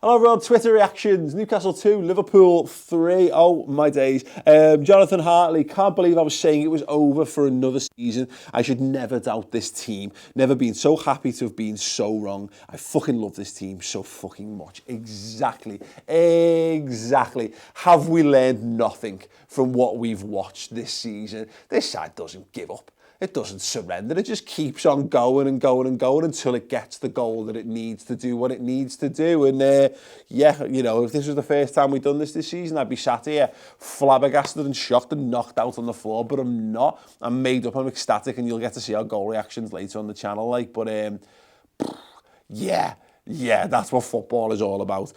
Hello everyone, Twitter reactions. Newcastle 2, Liverpool 3. Oh my days. Jonathan Hartley, can't believe I was saying it was over for another season. I should never doubt this team. Never been so happy to have been so wrong. I fucking love this team so fucking much. Exactly. Have we learned nothing from what we've watched this season? This side doesn't give up. It doesn't surrender. It just keeps on going and going and going until it gets the goal that it needs to do what it needs to do. And yeah, you know, if this was the first time we've done this season, I'd be sat here flabbergasted and shocked and knocked out on the floor. But I'm not. I'm made up. I'm ecstatic, and you'll get to see our goal reactions later on the channel. Like, but yeah, that's what football is all about.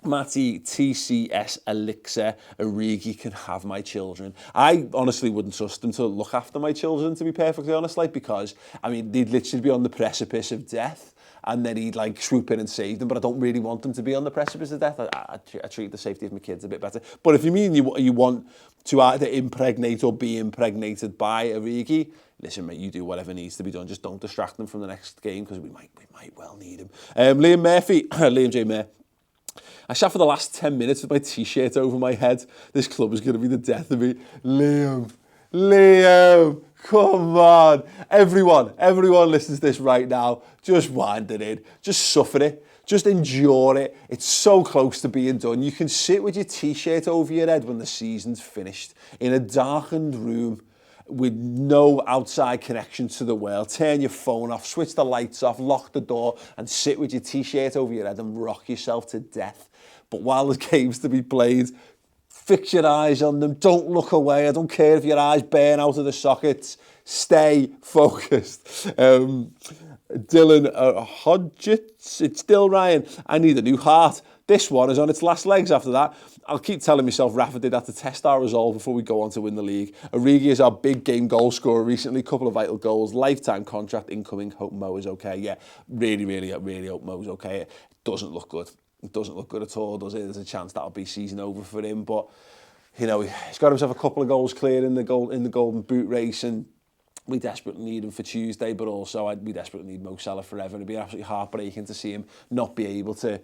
Matty, TCS, Elixir, Origi can have my children. I honestly wouldn't trust them to look after my children, to be perfectly honest, like, because, I mean, they'd literally be on the precipice of death, and then he'd, like, swoop in and save them, but I don't really want them to be on the precipice of death. I treat the safety of my kids a bit better. But if you mean you want to either impregnate or be impregnated by Origi, listen, mate, you do whatever needs to be done. Just don't distract them from the next game, because we might well need him. Liam Murphy, Liam J. Murphy. I sat for the last 10 minutes with my t-shirt over my head. This club is going to be the death of me. Liam, come on. Everyone listens to this right now. Just wind it in. Just suffer it. Just endure it. It's so close to being done. You can sit with your t-shirt over your head when the season's finished in a darkened room with no outside connection to the world. Turn your phone off, switch the lights off, lock the door, and sit with your t-shirt over your head and rock yourself to death. But while there's games to be played, fix your eyes on them. Don't look away. I don't care if your eyes burn out of the sockets. Stay focused. Dylan Hodgetts, it's still Ryan. I need a new heart. This one is on its last legs after that. I'll keep telling myself Rafa did that to test our resolve before we go on to win the league. Origi is our big game goal scorer recently. Couple of vital goals. Lifetime contract incoming. Hope Mo is okay. Yeah, really hope Mo's okay. It doesn't look good. It doesn't look good at all, does it? There's a chance that'll be season over for him. But, you know, he's got himself a couple of goals clear in the Golden Boot race, and we desperately need him for Tuesday, but also we desperately need Mo Salah forever. It'd be absolutely heartbreaking to see him not be able to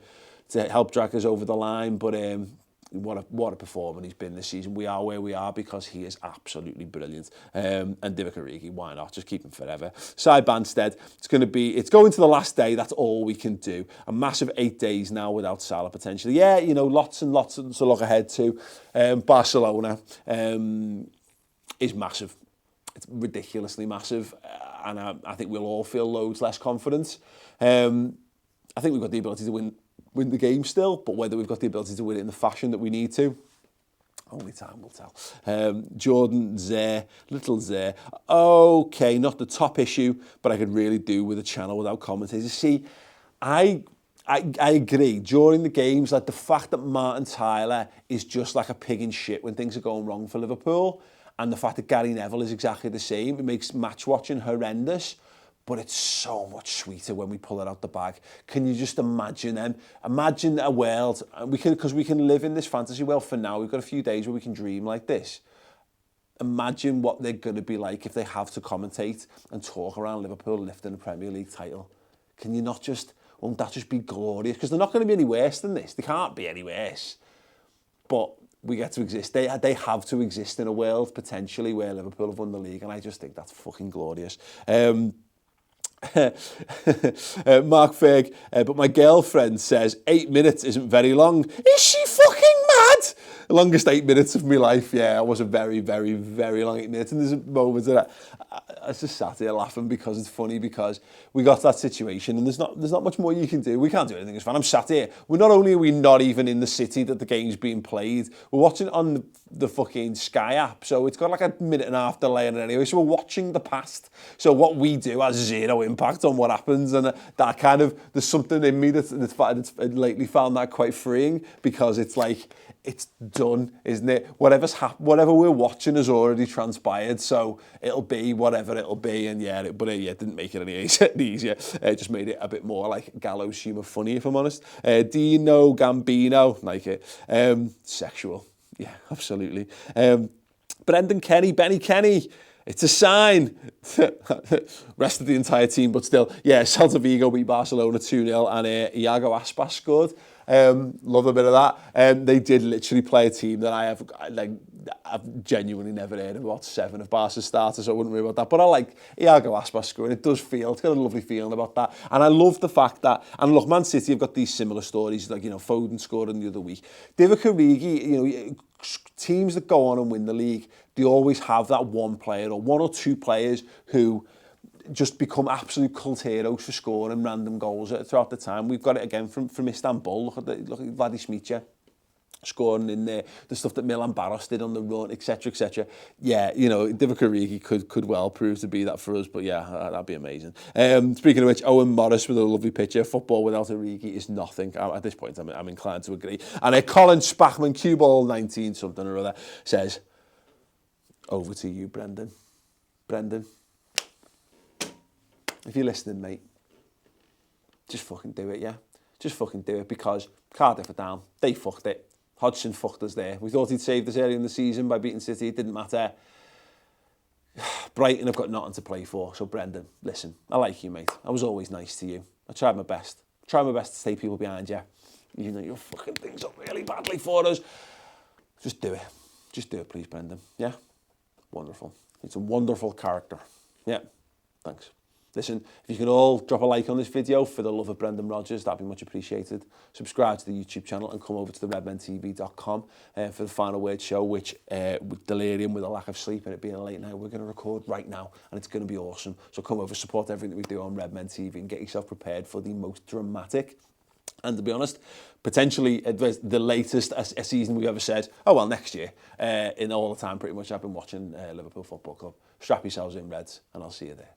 help drag us over the line. But what a performer he's been this season. We are where we are because he is absolutely brilliant. And Divock Origi, why not? Just keep him forever. Cy Banstead, it's going to the last day. That's all we can do. A massive 8 days now without Salah potentially. Yeah, you know, lots and lots to look ahead to. Barcelona is massive. It's ridiculously massive. And I think we'll all feel loads less confident. I think we've got the ability to win the game still, but whether we've got the ability to win it in the fashion that we need to, only time will tell. Jordan Zer, little Zer. Okay, not the top issue, but I could really do with a channel without commentators. See, I agree. During the games, like the fact that Martin Tyler is just like a pig in shit when things are going wrong for Liverpool, and the fact that Gary Neville is exactly the same, it makes match watching horrendous. But it's so much sweeter when we pull it out the bag. Can you just imagine them? Imagine a world, because we can live in this fantasy world for now. We've got a few days where we can dream like this. Imagine what they're going to be like if they have to commentate and talk around Liverpool lifting a Premier League title. Can you not just, won't that just be glorious? Because they're not going to be any worse than this. They can't be any worse. But we get to exist. They have to exist in a world, potentially, where Liverpool have won the league. And I just think that's fucking glorious. Mark Ferg, but my girlfriend says 8 minutes isn't very long. Is she fucking mad? The longest 8 minutes of my life. Yeah, it was a very long 8 minutes. And there's a moment that I just sat here laughing because it's funny, because we got to that situation and there's not much more you can do. We can't do anything as fan. I'm sat here. Not only are we not even in the city that the game's being played, we're watching it on the fucking Sky app. So it's got like a minute and a half delay in it anyway. So we're watching the past. So what we do has zero impact on what happens. And that kind of, there's something in me that's lately found that quite freeing, because it's like, it's done, isn't it? Whatever we're watching has already transpired, so it'll be whatever it'll be. And yeah, it didn't make it any easier. It just made it a bit more like gallows humour funny, if I'm honest. Dino Gambino, like it. Sexual, yeah, absolutely. Brendan Kenny, Benny Kenny. It's a sign. Rest of the entire team, but still, yeah, Celta Vigo beat Barcelona 2-0 and Iago Aspas scored. Love a bit of that. They did literally play a team that I've genuinely never heard of, about 7 of Barca's starters, so I wouldn't worry about that. But I like Iago Aspas scoring. It does feel, it's got a lovely feeling about that. And I love the fact that, and look, Man City have got these similar stories, like, you know, Foden scoring the other week. Divock Origi, you know, teams that go on and win the league, they always have that one player or 1 or 2 players who just become absolute cult heroes for scoring random goals throughout the time. We've got it again from Istanbul. Look at Vladimir Smicha scoring in there, the stuff that Milan Baros did on the run, etc., etc. Yeah, you know, Divock Origi could well prove to be that for us, but yeah, that'd be amazing. Speaking of which, Owen Morris with a lovely picture. Football without Origi is nothing. At this point, I'm inclined to agree. And Colin Spachman, cue ball 19 something or other, says, over to you, Brendan. Brendan, if you're listening, mate, just fucking do it, yeah? Just fucking do it, because Cardiff are down. They fucked it. Hodgson fucked us there. We thought he'd saved us early in the season by beating City. It didn't matter. Brighton have got nothing to play for. So, Brendan, listen, I like you, mate. I was always nice to you. I tried my best. Tried my best to stay people behind you. You know, you're fucking things up really badly for us. Just do it. Just do it, please, Brendan. Yeah? Wonderful. It's a wonderful character. Yeah. Thanks. Listen, if you can all drop a like on this video for the love of Brendan Rodgers, that'd be much appreciated. Subscribe to the YouTube channel and come over to the redmentv.com for the Final Word show, which, with delirium, with a lack of sleep and it being a late night, we're going to record right now, and it's going to be awesome. So come over, support everything we do on Redmen TV and get yourself prepared for the most dramatic, and to be honest, potentially the latest a season we've ever said, oh well, next year, in all the time pretty much I've been watching Liverpool Football Club. Strap yourselves in, Reds, and I'll see you there.